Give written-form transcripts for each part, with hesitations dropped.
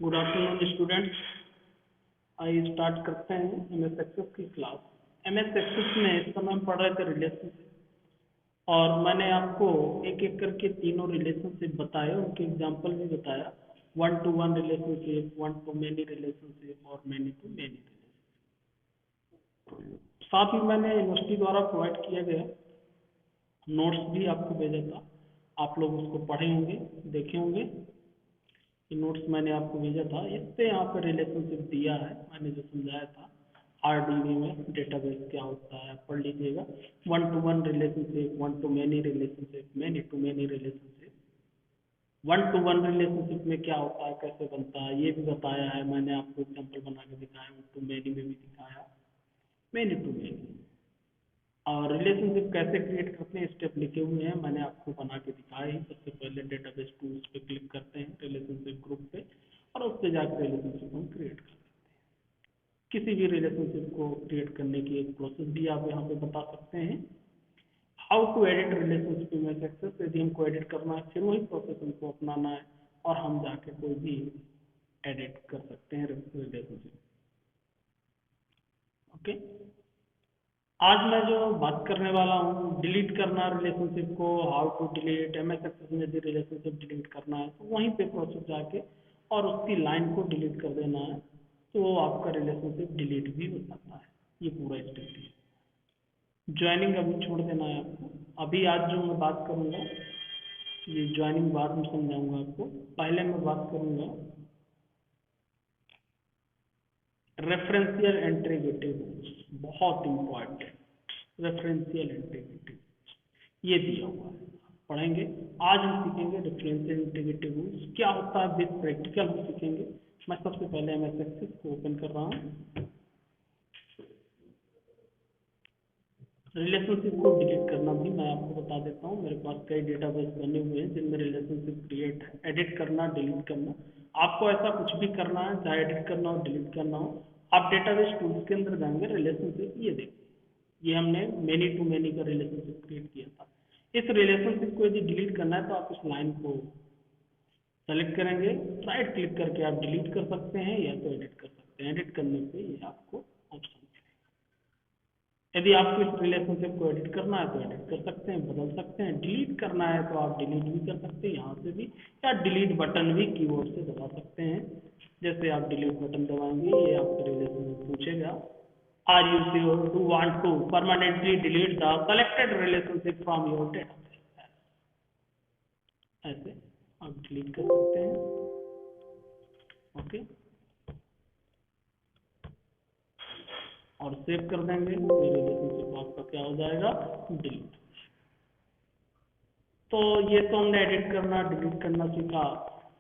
Good afternoon students. आइए start करते हैं एमएस एक्सेस की क्लास। एमएस एक्सेस में इस समय हम पढ़ रहे थे रिलेशनशिप और मैंने आपको एक एक करके तीनों रिलेशनशिप बताए, उनके एग्जांपल भी बताया। One to one relationship, one to many relationship और मेनी टू मेनी रिलेशनशिप। साथ ही मैंने यूनिवर्सिटी द्वारा प्रोवाइड किया गया नोट्स भी आपको भेजा था, आप लोग उसको पढ़े होंगे, देखे होंगे। नोट्स मैंने आपको भेजा था, इससे यहाँ पर रिलेशनशिप दिया है, मैंने जो समझाया था। आरडीबी में डेटाबेस क्या होता है पढ़ लीजिएगा। One to one relationship, one to many relationship, many to many relationship. One to one relationship में क्या होता है, कैसे बनता है, ये भी बताया है मैंने आपको, एग्जाम्पल बना के दिखाया। वन टू मेनी में भी दिखाया, मेनी टू मेनी। और रिलेशनशिप कैसे क्रिएट करते हैं स्टेप लिखे हुए हैं, मैंने आपको बना के दिखाया ही। सबसे पहले डेटाबेस टूल्स पे क्लिक करते हैं, रिलेशनशिप ग्रुप पे, और उस पे जाकर रिलेशनशिप हम क्रिएट कर सकते हैं। किसी भी रिलेशनशिप को क्रिएट करने की एक प्रोसेस भी आप यहाँ पे बता सकते हैं। हाउ टू एडिट रिलेशनशिप में सक्सेस, यदि हमको एडिट करना है फिर वही प्रोसेस हमको अपनाना है और हम जाके कोई भी एडिट कर सकते हैं रिलेशनशिप। ओके, आज मैं जो बात करने वाला हूँ, डिलीट करना रिलेशनशिप को, how to delete. MS Access में यदि रिलेशनशिप डिलीट करना है तो वहीं पे प्रोसेस जाके और उसकी लाइन को डिलीट कर देना है, तो आपका रिलेशनशिप डिलीट भी हो जाता है। ये पूरा स्टेप है। ज्वाइनिंग अभी छोड़ देना है आपको। अभी आज जो मैं बात करूँगा, ये ज्वाइनिंग बाद में समझाऊंगा आपको। पहले मैं बात करूँगा रेफरेंशियल इंटीग्रिटी रूल्स, बहुत इंपॉर्टेंट। रेफरेंशियल इंटीग्रिटी ये दिया हुआ है, पढ़ेंगे। आज हम सीखेंगे रेफरेंशियल इंटीग्रिटी रूल्स क्या होता है, विद प्रैक्टिकल हम सीखेंगे। मैं सबसे पहले एमएस एक्सेस को ओपन कर रहा हूँ। रिलेशनशिप को डिलीट करना भी मैं आपको बता देता हूँ। मेरे पास कई डेटाबेस बने हुए हैं जिनमें रिलेशनशिप क्रिएट है, एडिट करना, डिलीट करना। आपको ऐसा कुछ भी करना है, चाहे एडिट करना हो, डिलीट करना हो, आप डेटाबेस टूल्स के अंदर जाएंगे, रिलेशनशिप ये देखिए, ये हमने मेनी टू मेनी का रिलेशनशिप क्रिएट किया था। इस रिलेशनशिप को यदि डिलीट करना है तो आप इस लाइन को सेलेक्ट करेंगे, राइट क्लिक करके आप डिलीट कर सकते हैं या तो एडिट कर सकते हैं। एडिट करने पे ये आपको ऑप्शन, यदि आपको इस रिलेशनशिप को एडिट करना है तो एडिट कर सकते हैं, बदल सकते हैं। डिलीट करना है तो आप डिलीट भी कर सकते हैं यहाँ से भी, या डिलीट बटन भी कीबोर्ड से दबा सकते हैं। जैसे आप डिलीट बटन दबाएंगे, ये आपका रिलेशनशिप पूछेगा, are you sure to want to permanently delete the selected relationship from your database. ऐसे आप डिलीट कर सकते हैं। ओके, और सेव कर देंगे तो रिलेशनशिप आपका क्या हो जाएगा, डिलीट। तो ये तो हमने एडिट करना, डिलीट करना सीखा।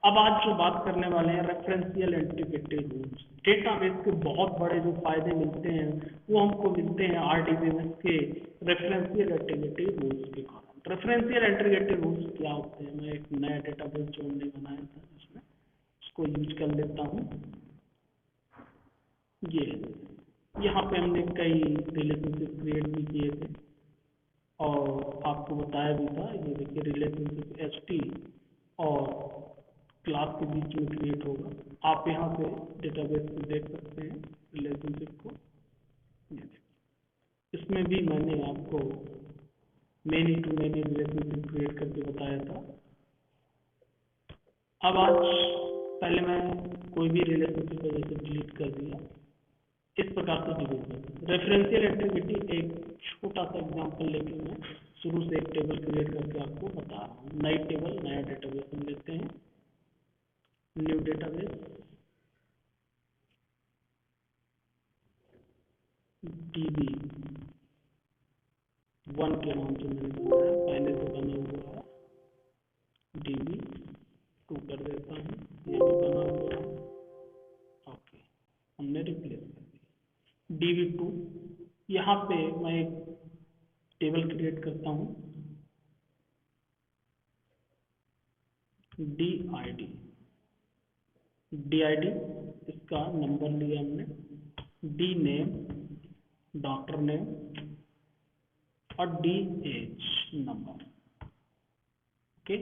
अब आज जो बात करने वाले हैं रेफरेंशियल इंटीग्रिटी रूल्स। डेटाबेस के बहुत बड़े जो फायदे मिलते हैं वो हमको मिलते हैं आरडीबीएमएस के रेफरेंशियल इंटीग्रिटी रूल्स के कारण। रेफरेंशियल इंटीग्रिटी रूल्स क्या होते हैं, मैं एक नया डेटाबेस जो हमने बनाया था इसमें उसको यूज कर लेता हूँ। ये यहाँ पे हमने कई रिलेशनशिप क्रिएट भी किए थे और आपको बताया भी था। ये देखिए रिलेशनशिप एचटी और क्लास के बीच में क्रिएट होगा। आप यहाँ से डेटाबेस को देख सकते हैं रिलेशनशिप को। इसमें भी मैंने आपको many to many relationship create करके बताया था। अब आज पहले मैं कोई भी रिलेशनशिप को जैसे डिलीट कर दिया, इस प्रकार से डिलीट कर। रेफरेंशियल इंटीग्रिटी एक छोटा सा एग्जांपल लेके मैं शुरू से एक टेबल क्रिएट करके आपको बता रहा हूँ। नई टेबल, नया डेटाबेस हम लेते हैं, न्यू डेटाबेस, डीबी वन के नाम से मैंने बनाया, पहले से बना हुआ है। डीबी टू कर देता हूँ, ये भी बना हुआ है। ओके, हमने रिप्लेस कर दिया डीबी टू। यहाँ पे मैं एक टेबल क्रिएट करता हूँ, डी आई डी, इसका नंबर लिया हमने, डी नेम, डॉक्टर नेम, और डी एज नंबर। ओके,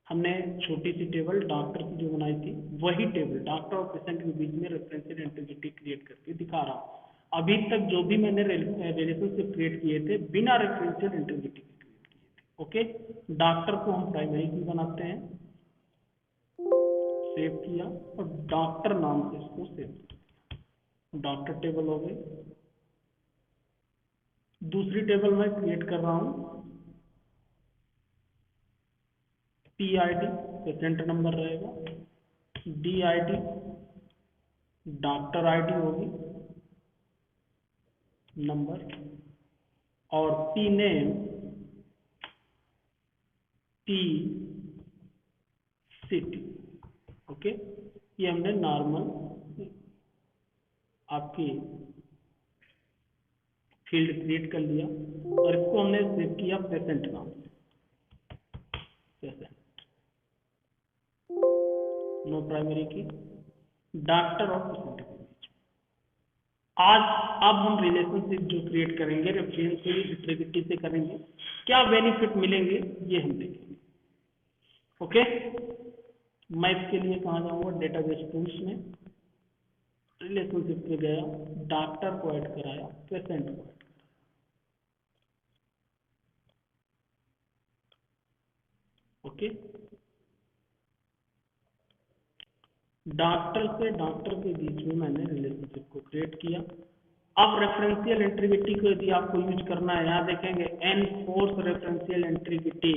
हमने छोटी सी टेबल डॉक्टर की जो बनाई थी, वही टेबल डॉक्टर और पेशेंट के बीच में रेफरेंशियल इंटीग्रिटी क्रिएट करके दिखा रहा हूँ। अभी तक जो भी मैंने रिलेशनशिप क्रिएट किए थे बिना रेफरेंशियल इंटीग्रिटी के क्रिएट किए थे। ओके, डॉक्टर को हम प्राइमरी की बनाते हैं, सेव किया और डॉक्टर नाम से इसको सेव किया, डॉक्टर टेबल हो गई। दूसरी टेबल मैं क्रिएट कर रहा हूँ, PID पेशेंट नंबर रहेगा, DID डॉक्टर आईडी होगी नंबर, और P name P city. Okay, ये हमने नॉर्मल आपकी फील्ड क्रिएट कर लिया और इसको हमने सेव किया पेशेंट नाम से, पेशेंट, नो प्राइमरी की, डॉक्टर और पेशेंट के बीच। आज अब हम रिलेशनशिप जो क्रिएट करेंगे रेफरेंशियल इंटीग्रिटी से करेंगे, क्या बेनिफिट मिलेंगे ये हम देखेंगे। ओके, मैं इसके लिए कहाँ जाऊंगा, डेटाबेस टूल्स में, रिलेशनशिप पे गया, डॉक्टर को ऐड कराया, पेशेंट को ऐड कराया। ओके, डॉक्टर से डॉक्टर के बीच में मैंने रिलेशनशिप को क्रिएट किया। अब रेफरेंशियल इंटीग्रिटी को यदि आपको यूज करना है, यहाँ देखेंगे एनफोर्स रेफरेंशियल इंटीग्रिटी,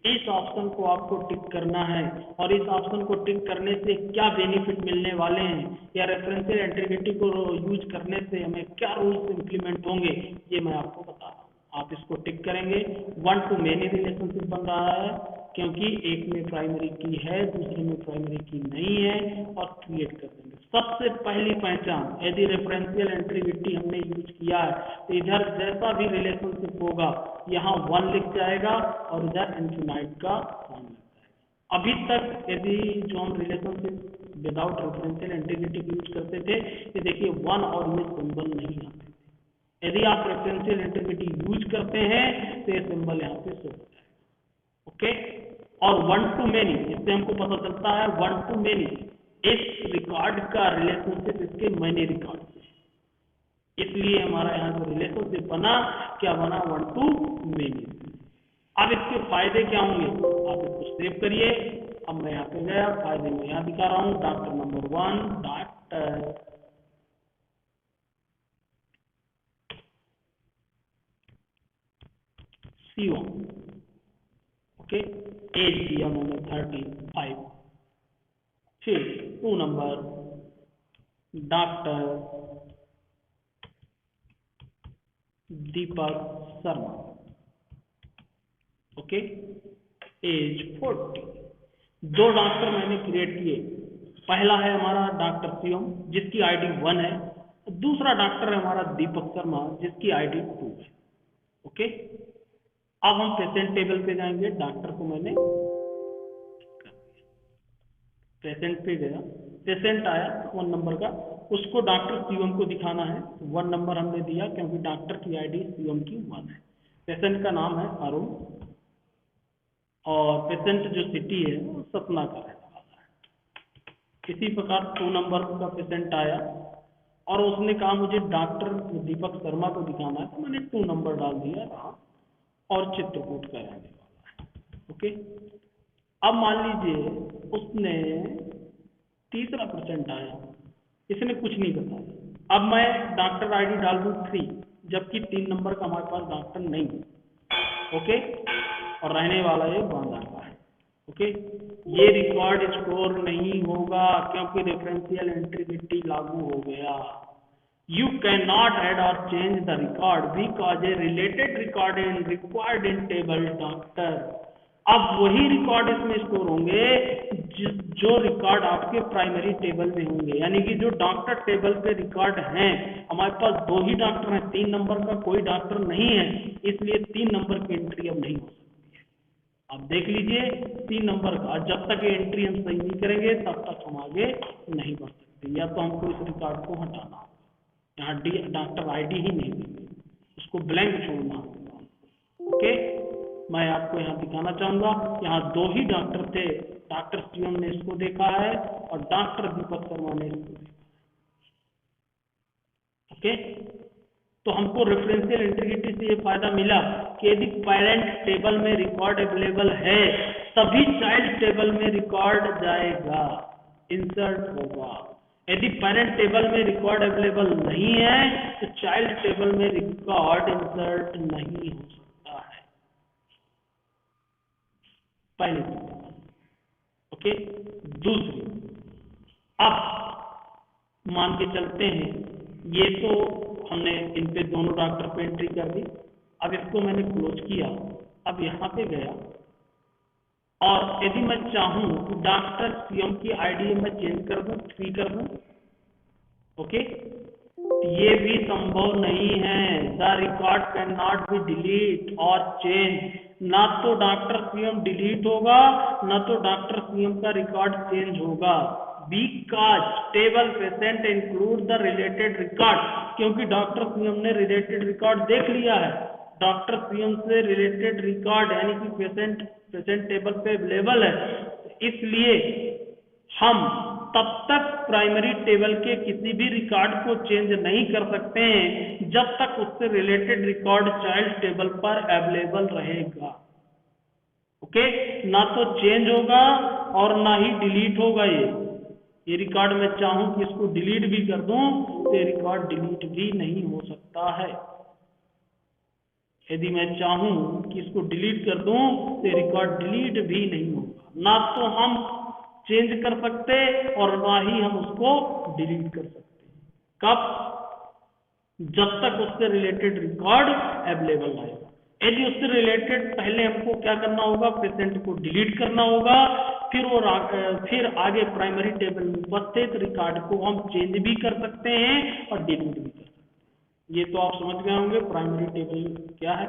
इस ऑप्शन को आपको टिक करना है और इस ऑप्शन को टिक करने से क्या बेनिफिट मिलने वाले हैं या रेफरेंशियल इंटीग्रिटी को यूज करने से हमें क्या रूल्स इंप्लीमेंट होंगे, ये मैं आपको बता रहा हूँ। आप इसको टिक करेंगे, 1 to many रिलेशनशिप बन रहा है क्योंकि एक में प्राइमरी की है दूसरे में प्राइमरी की नहीं है, और क्रिएट कर देंगे। सबसे पहली पहचान, यदि रेफरेंशियल इंटीग्रिटी हमने यूज किया है तो इधर जैसा भी रिलेशनशिप होगा यहाँ 1 लिख जाएगा और इधर इन्फिनाइट का 1 लिख जाएगा। अभी तक यदि जो हम relationship without referential integrity use करते थे, ये देखिए 1 और ये सिंबल नहीं आते। यदि आप रेफरेंशियल इंटीग्रिटी यूज करते हैं तो ये सिंबल यहाँ पे शो हो जाएगा। ओके, और 1 to many, इससे हमको पता चलता है 1 to many, इस रिकॉर्ड का रिलेशनशिप इसके मैनी रिकॉर्ड से, इसलिए हमारा यहाँ जो रिलेशनशिप बना क्या बना, 1 to many। अब इसके फायदे क्या होंगे, आप इसको सेव करिए। अब मैं यहाँ पे गया, फायदे में यहाँ दिखा रहा हूँ, doctor number 1 doctor C1। Okay, age दिया मैंने 35, फिर 2 number doctor Deepak Sharma. Okay, age 40। 2 doctor मैंने क्रिएट किए, पहला है हमारा डॉक्टर शिवम जिसकी आईडी 1 है, दूसरा डॉक्टर है हमारा दीपक शर्मा जिसकी आईडी 2 है। ओके, अब हम पेशेंट टेबल पे जाएंगे, डॉक्टर को मैंने पेशेंट पे गया, पेशेंट आया 1 नंबर का, उसको डॉक्टर शिवम को दिखाना है, 1 नंबर हमने दिया क्योंकि डॉक्टर की आईडी शिवम की 1 है। पेशेंट का नाम है अरुण और पेशेंट जो सिटी है वो सतना का रहने वाला है। इसी प्रकार 2 नंबर का पेशेंट आया और उसने कहा मुझे डॉक्टर दीपक शर्मा को दिखाना है, तो मैंने 2 नंबर डाल दिया और चित्रकूट का रहने वाला है। ओके, अब मान लीजिए उसने तीसरा पेशेंट आया, इसने कुछ नहीं बताया, अब मैं डॉक्टर आईडी डाल दूं 3, जबकि 3 नंबर का हमारे पास डॉक्टर नहीं है। ओके, और रहने वाला ये बांदा का है। ओके, ये रिकॉर्ड स्टोर नहीं होगा क्योंकि रेफरेंशियल इंटीग्रिटी लागू हो गया। You cannot add or change the record because a related record is required in table doctor। अब वही रिकॉर्ड इसमें स्टोर होंगे जो रिकॉर्ड आपके प्राइमरी टेबल में होंगे, यानी कि जो डॉक्टर टेबल पे रिकॉर्ड हैं, हमारे पास 2 ही डॉक्टर हैं, 3 नंबर का कोई डॉक्टर नहीं है, इसलिए 3 नंबर की एंट्री अब नहीं हो सकती है। अब देख लीजिए 3 नंबर का, जब तक ये एंट्री हम सही नहीं करेंगे तब तक हम आगे नहीं बढ़ सकते, या तो हमको इस रिकॉर्ड को हटाना होगा, यहाँ डॉक्टर आईडी ही नहीं देंगे, उसको ब्लैंक छोड़ना होगा। ओके, मैं आपको यहाँ दिखाना चाहूंगा, यहाँ 2 ही डॉक्टर थे, डॉक्टर शिवम ने इसको देखा है और डॉक्टर दीपक शर्मा ने इसको देखा। ओके, तो हमको रेफरेंशियल इंटीग्रिटी से ये फायदा मिला कि यदि पेरेंट टेबल में रिकॉर्ड अवेलेबल है तभी चाइल्ड टेबल में रिकॉर्ड जाएगा, इंसर्ट होगा। यदि पेरेंट टेबल में रिकॉर्ड अवेलेबल नहीं है तो चाइल्ड टेबल में रिकॉर्ड इंसर्ट नहीं हो सकता है। पहली बात, ओके। दूसरी, अब मान के चलते हैं ये तो हमने इन पे दोनों डॉक्टर पे एंट्री कर दी, अब इसको मैंने क्लोज किया, अब यहाँ पे गया और यदि मैं चाहूं कि डॉक्टर सीएम की आईडी मैं चेंज कर दूं, 3 कर दूं, ओके, ये भी संभव नहीं है। The record can not be delete और चेंज। ना तो डॉक्टर सीएम डिलीट होगा ना तो डॉक्टर सीएम का रिकॉर्ड चेंज होगा। Because table present include the related record, क्योंकि डॉक्टर सीएम ने रिलेटेड रिकॉर्ड देख लिया है, डॉक्टर सीएम से रिलेटेड रिकॉर्ड यानी कि पेशेंट टेबल पे अवेलेबल है, इसलिए हम तब तक प्राइमरी टेबल के किसी भी रिकॉर्ड को चेंज नहीं कर सकते हैं जब तक उससे रिलेटेड रिकॉर्ड चाइल्ड टेबल पर अवेलेबल रहेगा। ओके, ना तो चेंज होगा और ना ही डिलीट होगा। ये रिकॉर्ड मैं चाहूं कि इसको डिलीट भी कर दूं तो ये रिकॉर्ड डिलीट भी नहीं हो सकता है। यदि मैं चाहूं कि इसको डिलीट कर दूं तो ये रिकॉर्ड डिलीट भी नहीं होगा। ना तो हम चेंज कर सकते और ना ही हम उसको डिलीट कर सकते। कब? जब तक उससे रिलेटेड रिकॉर्ड अवेलेबल आएगा। यदि उससे रिलेटेड पहले हमको क्या करना होगा, पेशेंट को डिलीट करना होगा, फिर आगे प्राइमरी टेबल में उपस्थित रिकॉर्ड को हम चेंज भी कर सकते हैं और डिलीट भी कर सकते हैं। ये तो आप समझ गए होंगे प्राइमरी टेबल क्या है।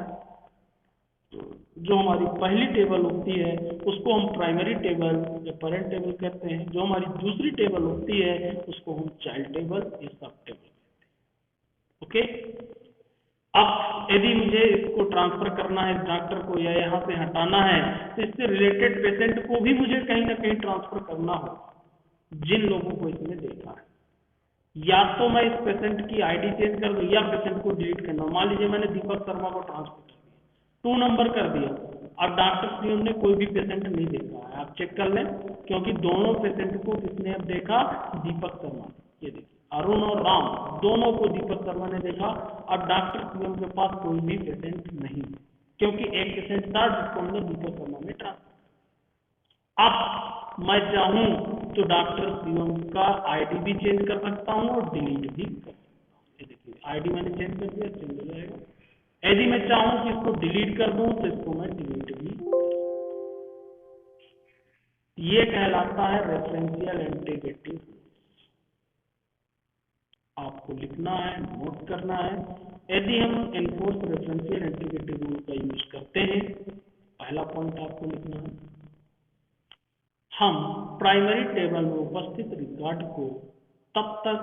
जो हमारी पहली टेबल होती है उसको हम प्राइमरी टेबल या पेरेंट टेबल कहते हैं, जो हमारी दूसरी टेबल होती है उसको हम चाइल्ड टेबल या सब टेबल कहते हैं। ओके, अब यदि मुझे इसको ट्रांसफर करना है डॉक्टर को या यहाँ से हटाना है तो इससे रिलेटेड पेशेंट को भी मुझे कहीं ना कहीं ट्रांसफर करना होगा जिन लोगों को इसने देखा है। या तो मैं इस पेशेंट की आईडी चेंज कर दूं या पेशेंट को डिलीट करना। मान लीजिए मैंने दीपक शर्मा को ट्रांसफर कर दिया, 2 नंबर कर दिया, अब डॉक्टर सीएम ने कोई भी पेशेंट नहीं देखा है, आप चेक कर लें, क्योंकि दोनों पेशेंट को किसने अब देखा, दीपक शर्मा। ये देखिए अरुण और राम दोनों को दीपक शर्मा ने देखा। अब डॉक्टर सीएम के पास कोई भी पेशेंट नहीं, क्योंकि एक पेशेंट था जिसको हमने दीपक शर्मा में ट्रांसफर। अब मैं चाहूं तो डॉक्टर सीएम का आईडी भी चेंज कर सकता हूं और डिलीट भी कर सकता हूं। ये देखिए आईडी मैंने चेंज कर दिया, चेंज हो जाएगा। यदि मैं चाहूं कि इसको डिलीट कर दूं तो इसको मैं डिलीट भी कर सकता हूं। ये कहलाता है रेफरेंशियल इंटीग्रिटी। आपको लिखना है, नोट करना है। यदि हम एनफोर्स रेफरेंशियल इंटीग्रिटी रूल का यूज करते हैं, पहला पॉइंट आपको लिखना है, हम प्राइमरी टेबल में उपस्थित रिकॉर्ड को तब तक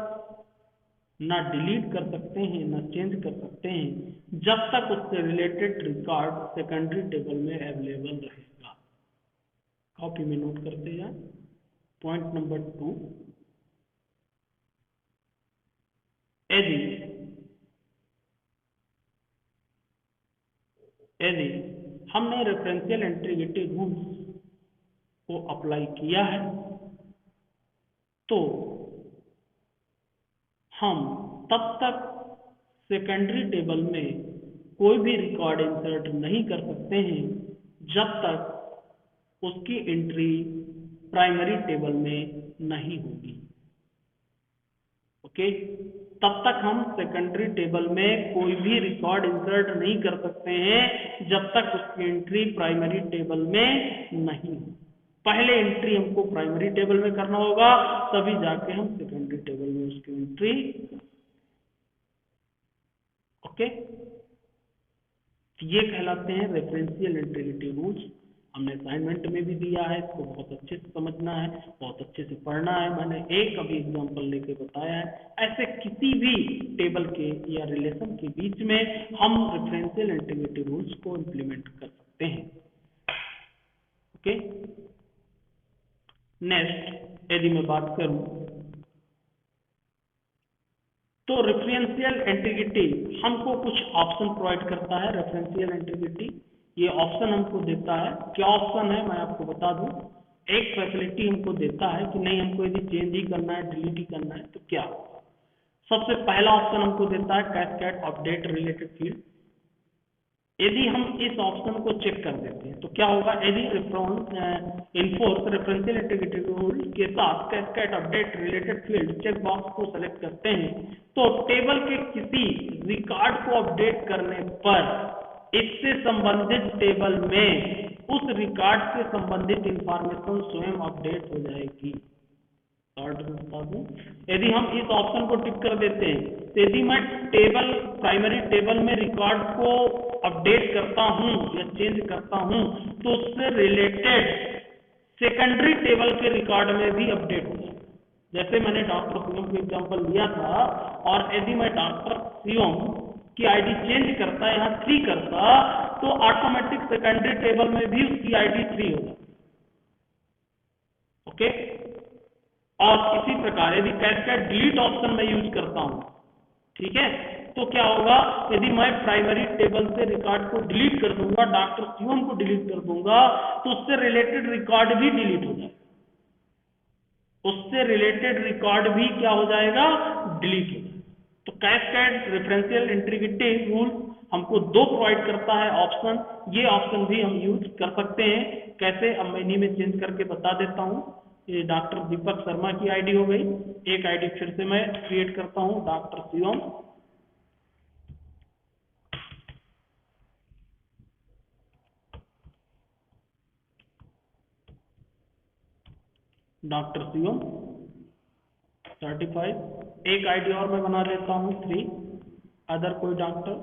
ना डिलीट कर सकते हैं ना चेंज कर सकते हैं जब तक उससे रिलेटेड रिकॉर्ड सेकेंडरी टेबल में अवेलेबल रहेगा। कॉपी में नोट करते जाएं। पॉइंट नंबर 2, यदि हमने रेफरेंशियल इंटीग्रिटी रूल्स को अप्लाई किया है तो हम तब तक सेकेंडरी टेबल में कोई भी रिकॉर्ड इंसर्ट नहीं कर सकते हैं जब तक उसकी एंट्री प्राइमरी टेबल में नहीं होगी। ओके, तब तक हम सेकेंडरी टेबल में कोई भी रिकॉर्ड इंसर्ट नहीं कर सकते हैं जब तक उसकी एंट्री प्राइमरी टेबल में नहीं हो। पहले एंट्री हमको प्राइमरी टेबल में करना होगा, तभी जाके हम सेकेंडरी टेबल में उसकी एंट्री। ओके, ये कहलाते हैं रेफरेंशियल इंटीग्रिटी रूल्स। हमने असाइनमेंट में भी दिया है, इसको बहुत अच्छे से समझना है, बहुत अच्छे से पढ़ना है। मैंने एक अभी एग्जांपल लेके बताया है। ऐसे किसी भी टेबल के या रिलेशन के बीच में हम रेफरेंशियल इंटीग्रिटी रूल्स को इम्प्लीमेंट कर सकते सकते हैं। ओके, नेक्स्ट यदि मैं बात करूं तो रेफरेंशियल इंटीग्रिटी हमको कुछ ऑप्शन प्रोवाइड करता है। रेफरेंशियल इंटीग्रिटी ये ऑप्शन हमको देता है। क्या ऑप्शन है मैं आपको बता दूं। एक फैसिलिटी हमको देता है कि नहीं हमको यदि चेंज ही करना है, डिलीट ही करना है तो क्या होगा। सबसे पहला ऑप्शन हमको देता है कैस्केड अपडेट रिलेटेड फील्ड। यदि हम इस ऑप्शन को चेक कर देते हैं तो क्या होगा। यदि इन्फोर्स रेफरेंशियल इंटीग्रिटी रूल के साथ cascade update related field check box को सेलेक्ट करते हैं तो टेबल के किसी रिकॉर्ड को अपडेट करने पर इससे संबंधित टेबल में उस रिकॉर्ड से संबंधित इंफॉर्मेशन स्वयं अपडेट हो जाएगी। यदि हम इस ऑप्शन को टिक कर देते हैं तो यदि मैं प्राइमरी टेबल में रिकॉर्ड को अपडेट करता हूं या चेंज करता हूं तो उससे रिलेटेड सेकेंडरी टेबल के रिकॉर्ड में भी अपडेट हो जाएगा। जैसे मैंने डॉक्टर शिवम का एग्जांपल लिया था और यदि मैं डॉक्टर शिवम की आईडी चेंज करता यहाँ 3 करता तो ऑटोमेटिक सेकेंडरी टेबल में भी उसकी आईडी 3 हो जाती। ओके, और इसी प्रकार यदि कैस्केड डिलीट ऑप्शन में यूज करता हूं, ठीक है, तो क्या होगा। यदि मैं प्राइमरी टेबल से रिकॉर्ड को डिलीट कर दूंगा, डॉक्टर शिवम को डिलीट कर दूंगा तो उससे रिलेटेड रिकॉर्ड भी डिलीट हो जाएगा। उससे रिलेटेड रिकॉर्ड भी क्या हो जाएगा, डिलीट हो जाएगा। तो कैस्केड रेफरेंशियल इंटीग्रिटी रूल हमको 2 प्रोवाइड करता है ऑप्शन। ये ऑप्शन भी हम यूज कर सकते हैं। कैसे, अब मैं इन्हीं में चेंज करके बता देता हूं। ये डॉक्टर दीपक शर्मा की आईडी हो गई। एक आईडी फिर से मैं क्रिएट करता हूं, doctor Shivam. Doctor Shivam certified. एक आईडी और मैं बना देता हूं 3 अदर कोई डॉक्टर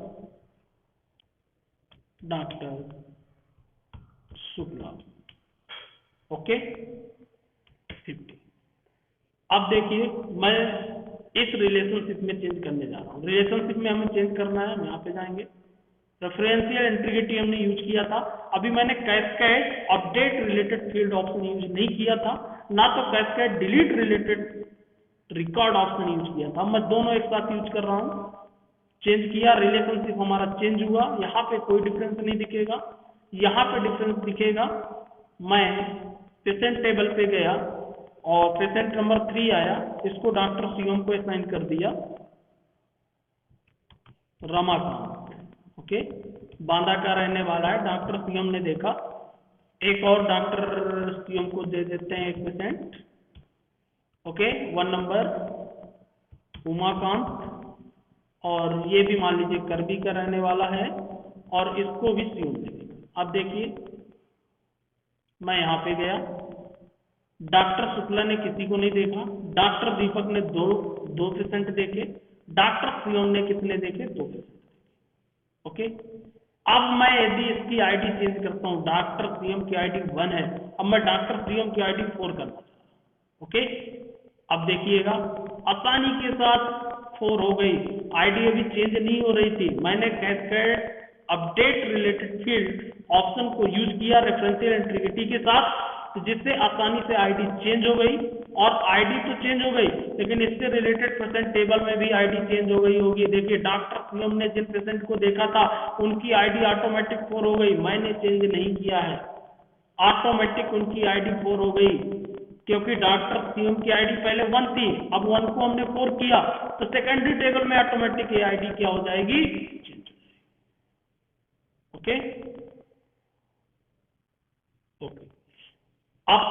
शुक्ला। ओके, 50। अब देखिए मैं इस रिलेशनशिप में चेंज करने जा रहा हूं। रिलेशनशिप में हमें चेंज करना है, हम यहाँ पे जाएंगे। रेफरेंशियल इंटीग्रिटी हमने यूज किया था। अभी मैंने cascade update related field option use नहीं किया था, ना तो cascade delete related record option use किया था। मैं दोनों एक साथ यूज कर रहा हूं। चेंज किया, रिलेशनशिप हमारा चेंज हुआ। यहाँ पे कोई डिफरेंस नहीं दिखेगा, यहाँ पे डिफरेंस दिखेगा। मैं पेशेंट टेबल पे गया और पेशेंट नंबर 3 आया, इसको डॉक्टर शिवम को असाइन कर दिया, रमाकांत। ओके, बांदा का रहने वाला है। डॉक्टर शिवम ने देखा, एक और डॉक्टर शिवम को दे देते हैं एक पेशेंट। ओके, 1 नंबर उमाकांत, और ये भी मान लीजिए करबी का रहने वाला है और इसको भी शिवम दे देगा। अब देखिए मैं यहाँ पे गया, डॉक्टर शुक्ला ने किसी को नहीं देखा, डॉक्टर दीपक ने दो पेशेंट देखे, डॉक्टर शिवम ने कितने देखे, 2 पेशेंट। ओके, अब मैं यदि इसकी आईडी चेंज करता हूं, डॉक्टर शिवम की आईडी 1 है, अब मैं डॉक्टर शिवम की आईडी 4 करना चाहता हूं। ओके, अब देखिएगा आसानी के साथ 4 हो गई। आईडी अभी चेंज नहीं हो रही थी। मैंने cascade update related field option को यूज किया रेफरेंशियल इंटीग्रिटी के साथ, तो जिससे आसानी से आईडी चेंज हो गई। और आईडी तो चेंज हो गई, लेकिन इससे रिलेटेड पेशेंट टेबल में भी आईडी चेंज हो गई होगी। देखिए डॉक्टर शिवम ने जिन पेशेंट को देखा था उनकी आईडी ऑटोमेटिक 4 हो गई। मैंने चेंज नहीं किया है, ऑटोमेटिक उनकी आईडी 4 हो गई, क्योंकि डॉक्टर शिवम की आईडी पहले 1 थी, अब 1 को हमने 4 किया, तो सेकेंडरी टेबल में ऑटोमेटिक ये आईडी क्या हो जाएगी, चेंज हो जाएगी। ओके, अब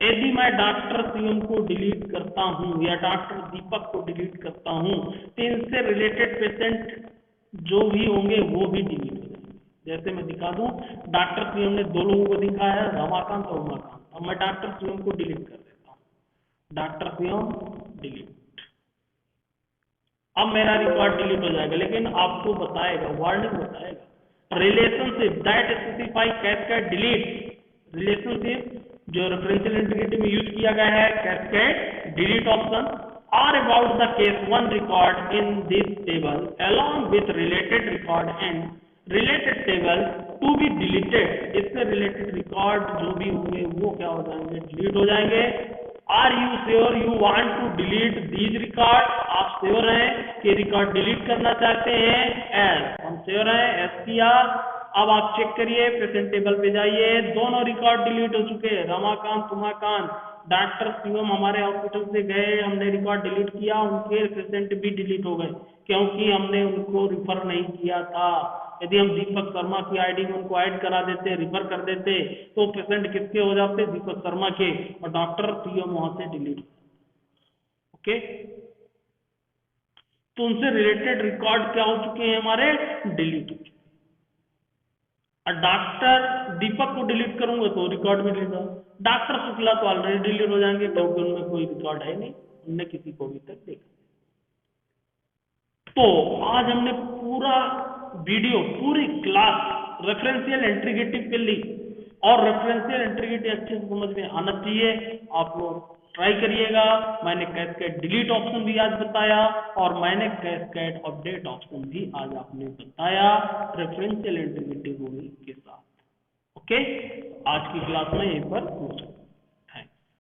यदि मैं डॉक्टर शिवम को डिलीट करता हूं या डॉक्टर दीपक को डिलीट करता हूं तो इनसे रिलेटेड पेशेंट जो भी होंगे वो भी डिलीट हो जाएंगे। जैसे मैं दिखा दूं, डॉक्टर शिवम ने 2 लोगों को दिखाया, रमाकांत और उमाकांत। अब मैं डॉक्टर शिवम को डिलीट कर देता हूं, डॉक्टर शिवम डिलीट। अब मेरा रिकॉर्ड डिलीट हो जाएगा, लेकिन आपको बताएगा, वार्निंग बताएगा, relationship that specify cascade delete. Relationship जो रेफरेंशियल इंटीग्रिटी में यूज किया गया है, cascade delete option, are about the case 1 record in this table along with related record and related table to be deleted, इससे related record जो भी होंगे वो क्या हो जाएंगे, डिलीट हो जाएंगे। Are you sure you want to delete these record, आप श्योर हैं कि रिकॉर्ड डिलीट करना चाहते हैं? एस, हम श्योर हैं, एस किया। अब आप चेक करिए, प्रेजेंट टेबल पे जाइए, दोनों रिकॉर्ड डिलीट हो चुके हैं, रमाकांत उमाकांत। डॉक्टर शिवम हमारे हॉस्पिटल से गए, हमने रिकॉर्ड डिलीट किया, उनके पेशेंट भी डिलीट हो गए क्योंकि हमने उनको रिफर नहीं किया था। यदि हम दीपक शर्मा की आईडी में उनको ऐड करा देते, रिफर कर देते, तो पेशेंट किसके हो जाते, दीपक शर्मा के, और डॉक्टर शिवम वहां से डिलीट। ओके, तो उनसे रिलेटेड रिकॉर्ड क्या हो चुके हैं हमारे, डिलीट हो चुके। और डॉक्टर दीपक को डिलीट करूंगा तो रिकॉर्ड भी डिलीट होगा, डॉक्टर शुक्ला तो ऑलरेडी डिलीट हो जाएंगे क्योंकि उनमें कोई रिकॉर्ड है नहीं, उनने किसी को भी तक देखा। तो आज हमने पूरा वीडियो, पूरी क्लास रेफरेंशियल इंटीग्रिटी पे ली, और रेफरेंशियल इंटीग्रिटी अच्छे से समझ में आना चाहिए। आप लोग ट्राई करिएगा। मैंने कैस्केड डिलीट ऑप्शन भी आज बताया, और मैंने कैस्केड अपडेट ऑप्शन भी आज आपने बताया रेफरेंशियल इंटीग्रिटी रूल के साथ। ओके, आज की क्लास में यहीं पर